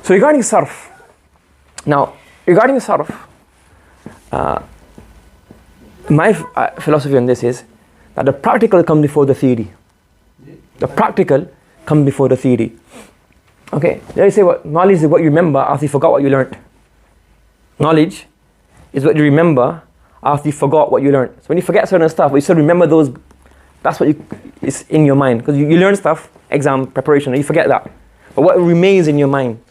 So regarding Sarf, now regarding Sarf, my philosophy on this is that the practical comes before the theory. The practical comes before the theory. Okay, they say what knowledge is what you remember after you forgot what you learned. Knowledge is what you remember after you forgot what you learned. So when you forget certain stuff, but you still remember those, that's what is in your mind. Because you learn stuff, exam preparation, and you forget that. But what remains in your mind,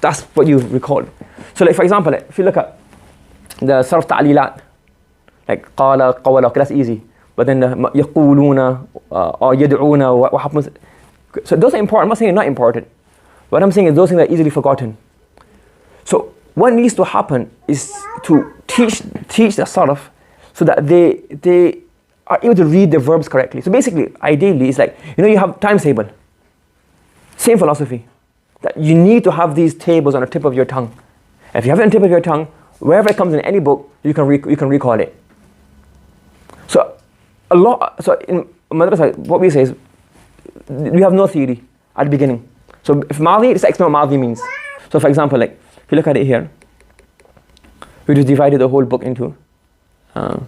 that's what you recall. So like for example, if you look at the Sarf ta'lilat, like qala, qawala, okay, that's easy. But then the yaquluna or yad'una, what happens? So those are important. I'm not saying they're not important. What I'm saying is those things are easily forgotten. So what needs to happen is to teach the Sarf so that they are able to read the verbs correctly. So basically, ideally, it's like, you have times table. Same philosophy. That you need to have these tables on the tip of your tongue. If you have it on the tip of your tongue, wherever it comes in any book, you can recall it. So in madrasa, what we say is, we have no theory at the beginning. So if Madi, let's explain what Madi means. So for example, like, if you look at it here, we just divided the whole book into 9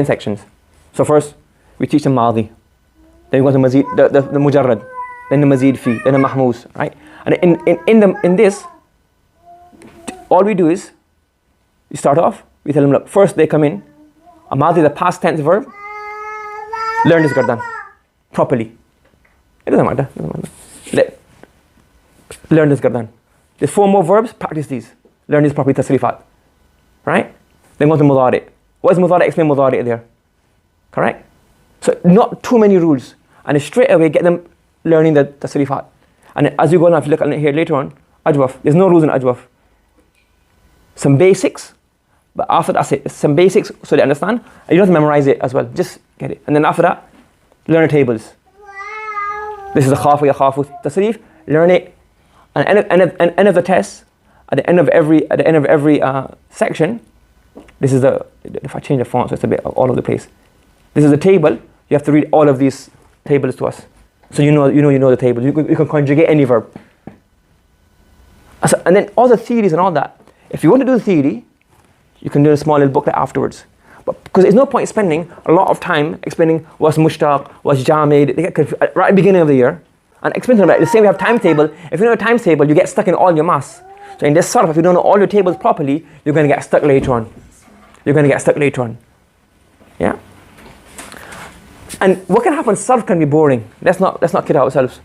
sections. So first, we teach the Madi. Then we go to Mazid, the Mujarrad. Then the Mazid Fi, then the Mahmouz, right? And in this, all we do is, we start off, we tell them, look, first they come in, a Madi, the past tense verb, learn this gardan properly. It doesn't matter. Learn this gardan. There's 4 more verbs, practice these. Learn these properly, tasrifat. Right? Then go to mudari. What is mudari? Explain mudari there. Correct? So not too many rules. And straight away get them learning the tasrifat. And as you go on, if you look at it here later on, ajwaf. There's no rules in ajwaf. Some basics, but after that's it. Some basics so they understand. And you don't have to memorize it as well. Just get it. And then after that, learn the tables. This is a khafu, yakhafu, tasrif. Learn it. And end of the test, at the end of every section, this is if I change the font so it's a bit all over the place. This is the table. You have to read all of these tables to us. So you know the table. You can conjugate any verb. And then all the theories and all that. If you want to do the theory, you can do a small little booklet afterwards. But because there's no point spending a lot of time explaining what's mushtaq, what's jamid, they get confused right at the beginning of the year. And explain to them, like, the same we have timetable. If you know a timetable, you get stuck in all your maths. So in this Sarf, if you don't know all your tables properly, you're going to get stuck later on. Yeah? And what can happen, Sarf can be boring. Let's not kid ourselves.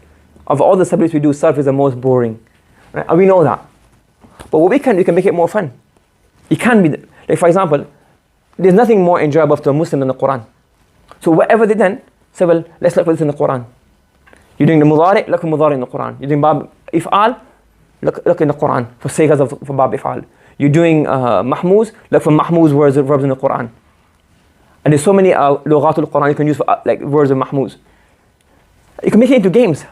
Of all the subjects we do, Sarf is the most boring. Right? And we know that. But what we can make it more fun. It can be, like for example, there's nothing more enjoyable to a Muslim than the Quran. So whatever they done, say, well, let's look for this in the Quran. You're doing the mudari, look for mudari in the Quran. You're doing bab if'al, look in the Quran for sighas for bab if'al. You're doing mahmuz, look for mahmuz verbs in the Quran. And there's so many lughatul Quran you can use for like words of mahmuz. You can make it into games.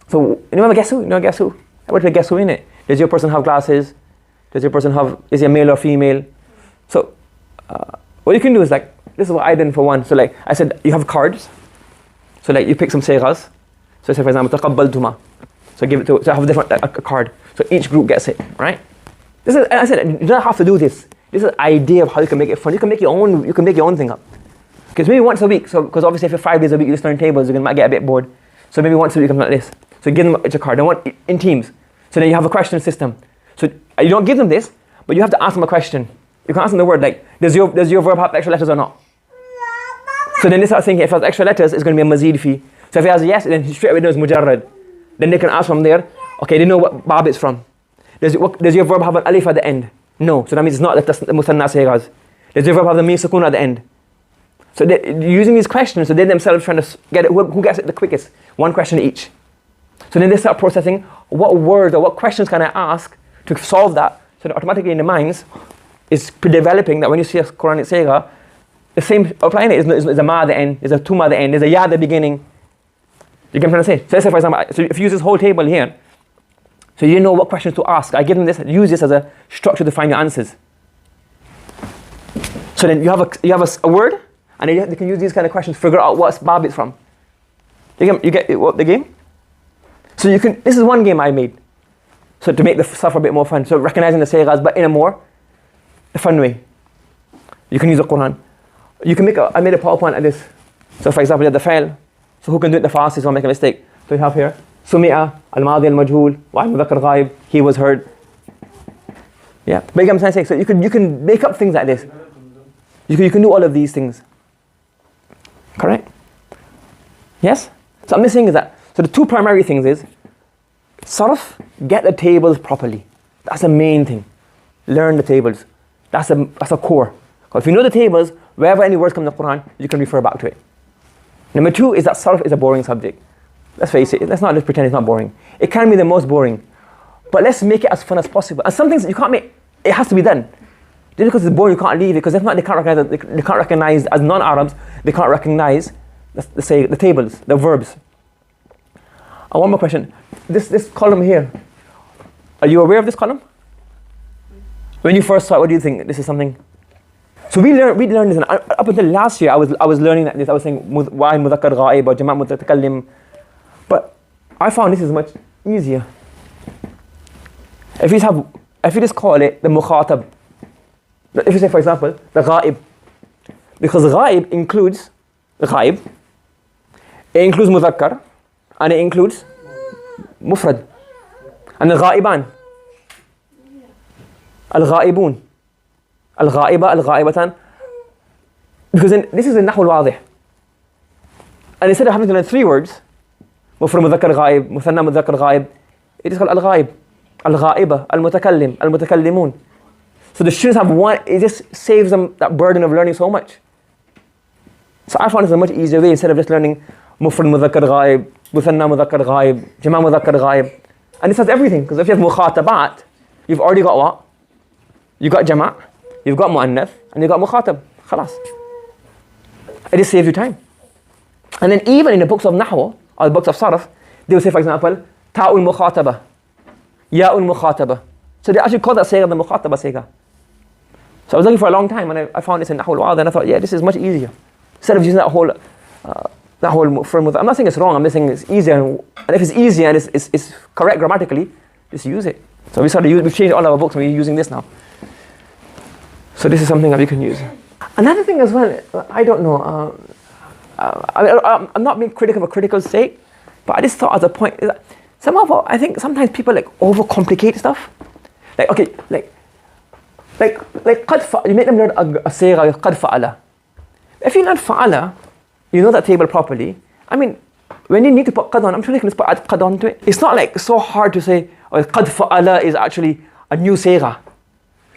So you know guess who? I want to guess who in it. Does your person have glasses? Does your person is he a male or female? So what you can do is like, this is what I did for one. So like I said, you have cards. So like you pick some sighas. So say for example, taqabbaltuma. So give it to, so I have a card. So each group gets it, right? This is, I said, you don't have to do this. This is an idea of how you can make it fun. You can make your own thing up. Because maybe once a week, so because obviously if you're 5 days a week, you just learn tables, you might get a bit bored. So maybe once a week, something like this. So give them a card. They want in teams. So then you have a question system. So you don't give them this, but you have to ask them a question. You can ask them the word like, does your verb have extra letters or not? So then they start thinking, if it has extra letters, it's going to be a mazid fi. So if he has a yes, then he straight away knows mujarrad. Then they can ask from there, okay, they know what bab it's from. Does your verb have an alif at the end? No. So that means it's not the musanna sighas. Does your verb have the mim sukun at the end? So they're using these questions, so they themselves trying to get it, who gets it the quickest. One question each. So then they start processing, what words or what questions can I ask to solve that? So that automatically in the minds is developing that when you see a Quranic sayyah, the same applying it is a ma at the end, is a tuma at the end, is a ya at the beginning. You get what I'm trying to say? So let's say for example, so if you use this whole table here, so you know what questions to ask. I give them this, use this as a structure to find your answers. So then you have a word, and then they can use these kind of questions to figure out what bab it's from. You get what the game? So you can, this is one game I made. So to make the stuff a bit more fun. So recognizing the sayghas, but in a more fun way. You can use the Quran. You can I made a PowerPoint like this. So for example, you have the file. So who can do it the fastest won't make a mistake. So you have here, Sumi'a, al-Madi al-Majhul, wa al-Mudhakkar ghaib, he was heard. Yeah, but I'm trying to say, so you can make up things like this. You can do all of these things. Correct? Yes? So I'm just saying is that, so the two primary things is, Sarf, get the tables properly. That's the main thing. Learn the tables. That's a core. Because if you know the tables, wherever any words come in the Quran, you can refer back to it. Number two is that Sarf is a boring subject. Let's face it, let's not just pretend it's not boring. It can be the most boring. But let's make it as fun as possible. And some things you can't make, it has to be done. Just because it's boring, you can't leave it, because if not, they can't recognize as non-Arabs, they can't recognize, let's say, the tables, the verbs. And one more question. This column here, are you aware of this column? When you first saw it, what do you think? This is something? So we learned this, and up until last year, I was learning that this. I was saying, why mudhakkar ghaib or jama' mutakallim. But I found this is much easier. If you just call it the mukhatab, if you say, for example, the ghaib, because ghaib includes ghaib, it includes mudhakkar, and it includes mufrad, and the ghaiban, al-ghaibun, al-ghaiba, al-ghaibatan, because this is in Nahw al-Wadih. And instead of having to learn 3 words, mufrad mudhakkar ghaib, muthanna mudhakkar ghaib, it is called al-ghaib, al-ghaiba, al-mutakallim, al-mutakallimun. So the students have one, it just saves them that burden of learning so much. So I found it's a much easier way instead of just learning mufrad mudhakkar ghaib, muthanna mudhakkar ghaib, jama' mudhakkar ghaib. And this has everything, because if you have mukhatabat, you've already got what? You've got jama', you've got mu'annath, and you've got mukhatab. Khalas. It just saves you time. And then even in the books of Nahw, or the books of Sarf, they will say, for example, ta'ul mukhataba, ya'ul mukhataba. So they actually call that sayga the mukhataba sayga. So I was looking for a long time, and I found this in Nahw al-Wadih, and I thought, yeah, this is much easier. Instead of using that whole framework. I'm not saying it's wrong, I'm just saying it's easier. And if it's easier and it's correct grammatically, just use it. So we've changed all our books and we're using this now. So this is something that we can use. Another thing as well, I don't know, I'm not being critical of a critical state, but I just thought as a point, is that I think sometimes people overcomplicate stuff. You make them learn a sayga, qad fa'ala. If you learn fa'ala, you know that table properly. I mean, when you need to put qad on, I'm sure you can just put qad onto it. It's not like so hard to say, qad fa'ala is actually a new sayga.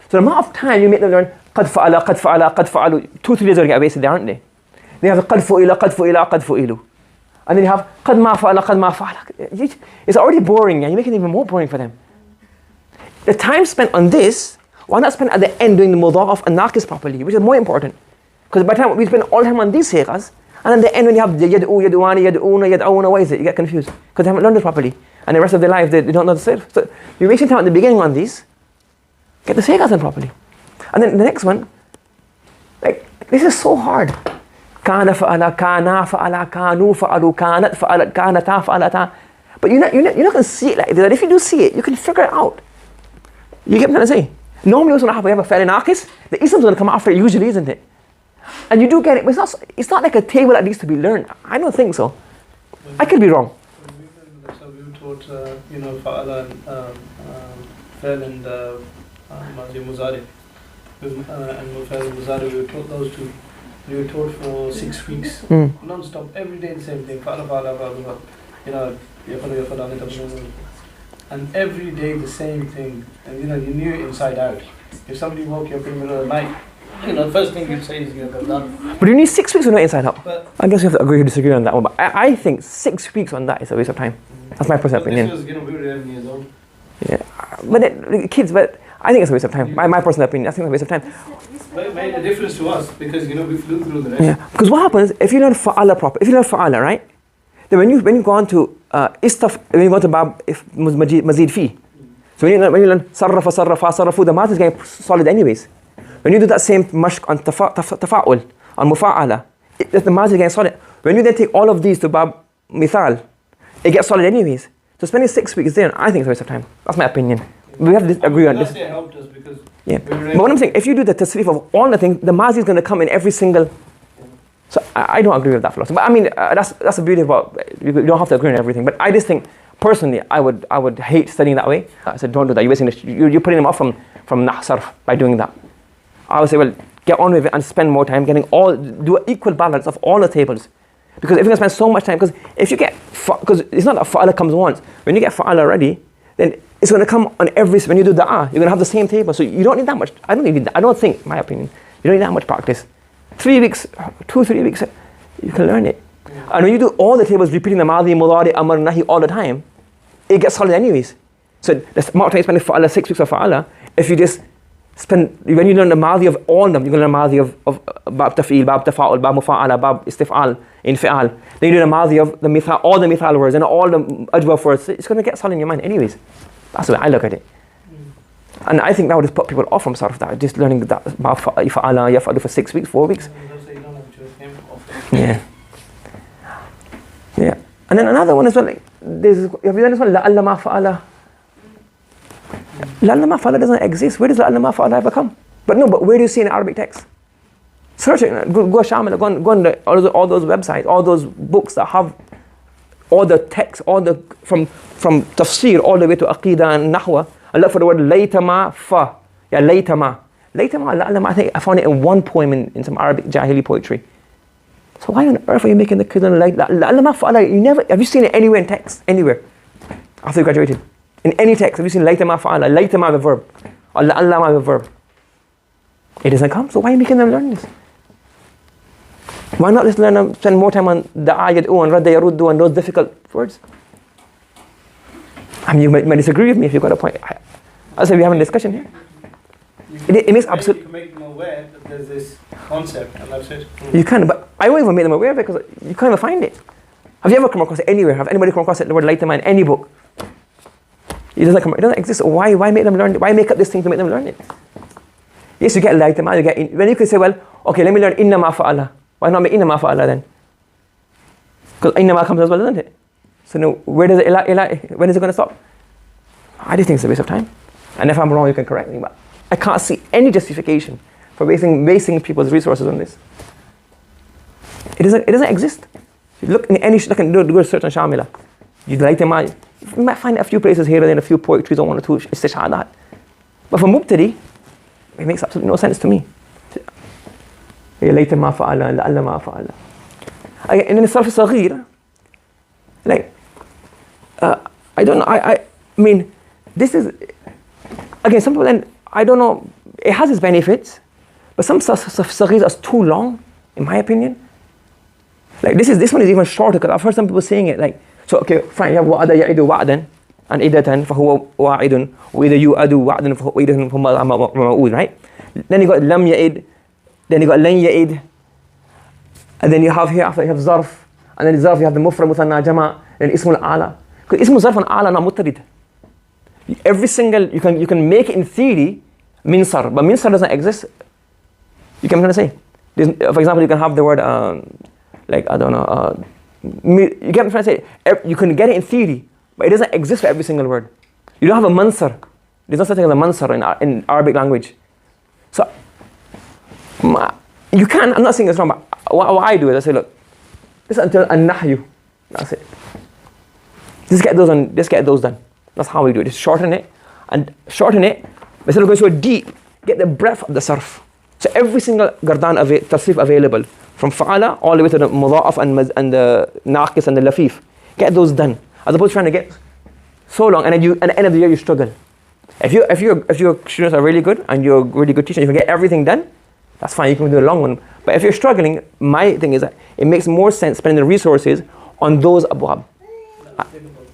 So the amount of time you make them learn qad fa'ala, qad fa'ala, qad fa'alu, 2-3 days are going to get wasted there, aren't they? They have qad fu'ila, qad fu'ila, qad fu'ilu. And then you have qad ma fa'ala, qad ma fa'ala. It's already boring, and you make it even more boring for them. The time spent on this, why not spend at the end doing the mudha'af and naqis properly, which is more important. Because by the time we spend all the time on these saygas, and then the end when you have the yad'u, yad'uani, yad'una, yad'una, what is it? You get confused. Because they haven't learned it properly. And the rest of their life, they don't know the sarf. So you're wasting time at the beginning on these. Get the saygas done properly. And then the next one, this is so hard. Kana fa'ala, kana fa'ala, kanu fa'alu, kanat fa'alat, kanata fa'alata. But you're not going to see it like this. And if you do see it, you can figure it out. You get what I'm trying to say? Normally also we have a fa'il naqis, the ism's going to come after it usually, isn't it? And you do get it, but it's not like a table that needs to be learned. I don't think so. I could be wrong. So we were taught, fa'ala and fa'il and madi muzari. And fa'il and muzari, we were taught those two. We were taught for 6 weeks, non-stop, every day the same thing. Fa'ala, fa'ala, fa'ala, yafala, and every day the same thing. And you knew it inside out. If somebody woke you up in the middle of the night, the first thing you'd say is done. But you need 6 weeks to know inside out. But I guess you have to agree or disagree on that one. But I think 6 weeks on that is a waste of time. That's my personal opinion. This was, we were 11 years old. Yeah, but I think it's a waste of time. My personal opinion, I think it's a waste of time. But it made a difference to us because we flew through the rest. Yeah, because what happens if you learn fa'ala proper? If you learn fa'ala, right? Then when you go on to when you go to bab mazid fi. So when you learn sarrafa, sarrafu, the math is getting solid anyways. When you do that same mashq on tafa'ul, on mufa'ala, the math is getting solid. When you then take all of these to bab mithal, it gets solid anyways. So spending 6 weeks there, I think it's a waste of time. That's my opinion. We have to disagree on this. It helped us because Yeah. But what I'm saying, if you do the tasrif of all the things, the mazi is going to come in every single. So I don't agree with that philosophy. But I mean, that's the beauty about, you don't have to agree on everything. But I just think, personally, I would hate studying that way. I said, don't do that. You're putting them off from Sarf by doing that. I would say, well, get on with it and spend more time do an equal balance of all the tables. Because if you're going to spend so much time, because if you get, because it's not that fa'ala comes once. When you get fa'ala ready, then it's going to come on when you do da'ah, you're going to have the same table. So you don't need that much. I don't think, in my opinion, you don't need that much practice. 3 weeks, 2-3 weeks, you can learn it. Yeah. And when you do all the tables, repeating the madhi, mudari, amr, nahi all the time, it gets solid anyways. So the amount of time you spend fa'ala, 6 weeks of fa'ala, if you just when you learn the madhi of all of them, you're going to learn madhi of bab taf'il, bab tafa'ul, bab mufa'ala, bab istif'al, infi'al. Then you do the madhi of the mithal, all the mithal words and all the ajwa words. It's going to get solid in your mind anyways. That's the way I look at it. And I think that would just put people off from Sarf, that just learning that fa'ala, yaf'alu for 6 weeks, 4 weeks. Yeah. Yeah. And then another one as well, like, have you done this one? La'alla ma fa'ala. La'alla ma fa'ala doesn't exist. Where does la'alla ma fa'ala ever come? But where do you see in Arabic text? Search it, go Shamila, go on all those websites, all those books that have all the text, from tafsir all the way to aqidah and nahwa, and look for the word laytama fa. Yeah, laytama. Laytama, la'alla, I think I found it in one poem in some Arabic Jahili poetry. So why on earth are you making the kidun like that? La'alla ma fa'ala, have you seen it anywhere in text? Anywhere? After you graduated? In any text, have you seen laytama fa'ala? Laytama the verb. Or la'alla the verb? It doesn't come, so why are you making them learn this? Why not just spend more time on the ayat and radda yaruddu and those difficult words? I mean, you might disagree with me if you've got a point. I'll say we're having a discussion here. It makes absolute. You can make them aware that there's this concept, and that's it. You can, but I won't even make them aware of it because you can't even find it. Have you ever come across it anywhere? Have anybody come across it, the word laytama in any book? It doesn't exist. Why make them learn it? Why make up this thing to make them learn it? Yes, you get laytama, when you can say, well, okay, let me learn inna ma fa'ala. Why not make inna ma fa'ala then? Because inna ma comes as well, doesn't it? So no, when is it going to stop? I just think it's a waste of time. And if I'm wrong, you can correct me, but I can't see any justification for wasting people's resources on this. It doesn't exist. You look in any, do a search on Shamila. You might find a few places here and then a few poetries on one or two istishadat. But for Mubtadi, it makes absolutely no sense to me. Layta ma fa'ala, la'alla ma fa'ala. And in the Sarf al-Saghir, like, I don't know, I mean, this is, again, some people then, I don't know, it has its benefits, but some Saghir are too long, in my opinion. Like, this one is even shorter, because I've heard some people saying it, like, so, okay, fine, you have wa'ada ya'idu wa'dan, and idatan, fahuwa wa'idun, wa idha yu'adu wa'dan, fahuwa idun, fahuwa ma'ud, right? Then you got lam ya'id, then you got lan ya'id, and then you have here, after you have zarf, and then zarf you have the mufrad muthanna jama, and ismul ala. Because ismul zarf and ala not mutarid. Every single, you can make it in theory, minsar, but minsar doesn't exist. You can say. For example, you can have the word, like, I don't know, you get what I'm trying to say. You can get it in theory, but it doesn't exist for every single word. You don't have a mansar. There's no such thing as a mansar in Arabic language. So, you can, I'm not saying it's wrong, but what I do is I say, look, this is until an-nahyu. That's it. Just get those done. That's how we do it. Just shorten it, instead of going so deep, get the breadth of the sarf. So every single gardan tasrif available, from fa'ala all the way to the mudha'af and the naqis and the lafif. Get those done. As opposed to trying to get so long, and then at the end of the year you struggle. If your students are really good and you're a really good teacher, you can get everything done, that's fine, you can do a long one. But if you're struggling, my thing is that it makes more sense spending the resources on those abwab.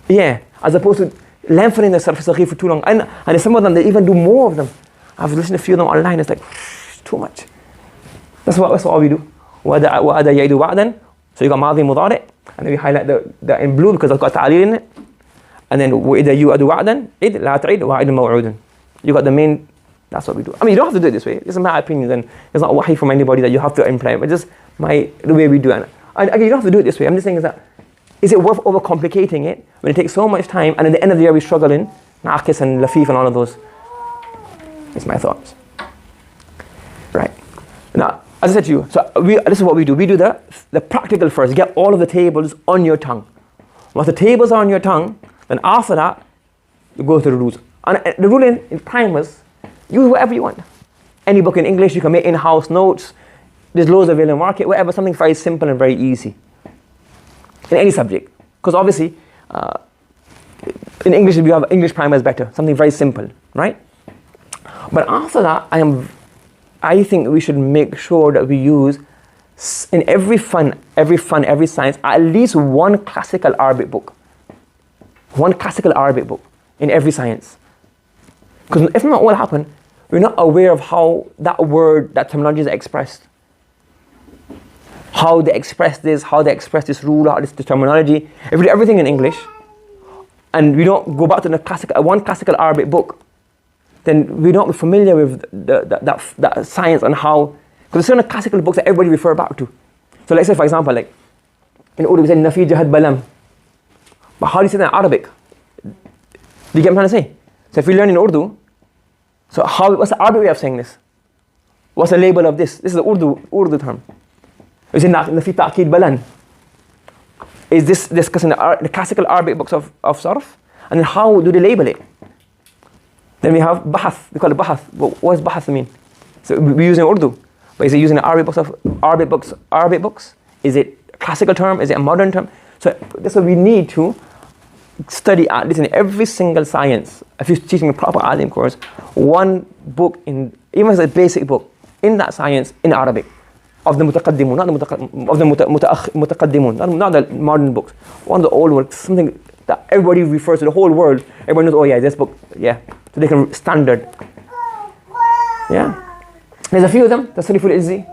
Yeah, as opposed to lengthening the Sarf al-Saghir for too long. And some of them, they even do more of them. I've listened to a few of them online, it's like, too much. That's what we do. وَأَدَى يَعِدُ وَعْدًا. So you got ماضي مضارع, and then we highlight the in blue because it's got ta'alil in it. And then وَإِذَا يُؤَدُ وَعْدًا إِذْ لَا تَعِدْ وَعِدٌ مَوْعُودٌ. You got the main, that's what we do. I mean, you don't have to do it this way. This is my opinion, and it's not wahi from anybody that you have to implement, but just the way we do it. And again, you don't have to do it this way. I'm just saying is that is it worth overcomplicating it when it takes so much time and at the end of the year we struggle in Naqis and Lafif and all of those? It's my thoughts. Right. Now, as I said to you, so this is what we do. We do the practical first. Get all of the tables on your tongue. Once the tables are on your tongue, then after that, you go to the rules. And the rule in primers, use whatever you want. Any book in English, you can make in-house notes. There's loads available in the market, whatever, something very simple and very easy. In any subject. Because obviously, in English, we have English primer is better. Something very simple, right? But after that, I think we should make sure that we use, in every science, at least one classical Arabic book. One classical Arabic book in every science. Because if not, what will happen? We're not aware of how that word, that terminology is expressed. How they express this, how they express this rule, how this terminology. If we do everything in English, and we don't go back to one classical Arabic book, then we're not familiar with that science and how, because there's certain classical books that everybody refer back to. So let's say, for example, like in Urdu we say Nafi Jahad Balam. But how do you say that in Arabic? Do you get what I'm trying to say? So if we learn in Urdu, so what's the Arabic way of saying this? What's the label of this? This is the Urdu term. We say Nafi Ta'kid Balan. Is this discussing the classical Arabic books of Sarf? And then how do they label it? Then we have Bahath, we call it Bahath. What does Bahath mean? So we're using Urdu. But is it using the Arabic books? Is it a classical term? Is it a modern term? So that's what we need to study at least in every single science. If you're teaching a proper Alim course, one book, even as a basic book, in that science, in Arabic. Of the mutaqaddimun, not the modern books. One of the old ones, something that everybody refers to, the whole world. Everybody knows, oh yeah, this book, yeah. So they can standard. Yeah. There's a few of them, Tasriful Izzi.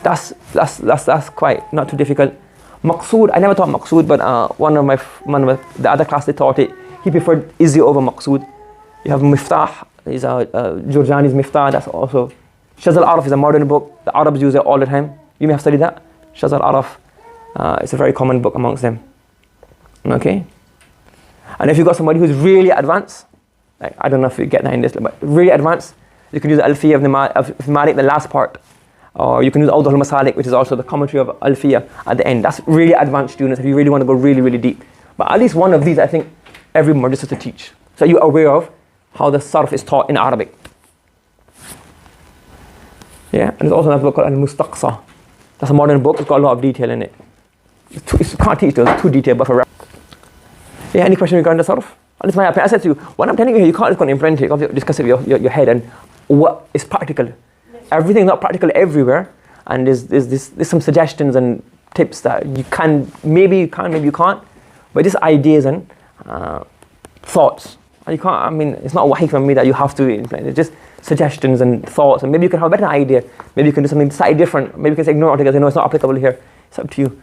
That's quite not too difficult. Maqsood, I never taught Maqsood, but one of the other class they taught it. He preferred Izzi over Maqsood. You have Miftah, is Jurjani's Miftah, that's also. Shaz al-Araf is a modern book. The Arabs use it all the time. You may have studied that. Shaz al-Araf, it's a very common book amongst them. Okay? And if you've got somebody who's really advanced, like, I don't know if you get that in this, but really advanced, you can use Al-Fiyah of Malik, the last part. Or you can use Awdah al-Masalik, which is also the commentary of Al-Fiyah at the end. That's really advanced students if you really want to go really, really deep. But at least one of these, I think, every madrasa is to teach. So you're aware of how the Sarf is taught in Arabic. Yeah, and there's also another book called Al-Mustaqsa. That's a modern book. It's got a lot of detail in it. You can't teach those, it's too detailed, but for yeah, any question regarding the Sarf? And it's my opinion. I said to you, what I'm telling you here, you can't just go and implement it. You have to discuss it with your head and what is practical. Everything's not practical everywhere, and there's some suggestions and tips that you can, maybe you can, maybe you can't. But just ideas and thoughts. And you can't, I mean, it's not a wahi from me that you have to implement. It's just suggestions and thoughts, and maybe you can have a better idea. Maybe you can do something slightly different. Maybe you can say ignore it altogether. No, it's not applicable here. It's up to you.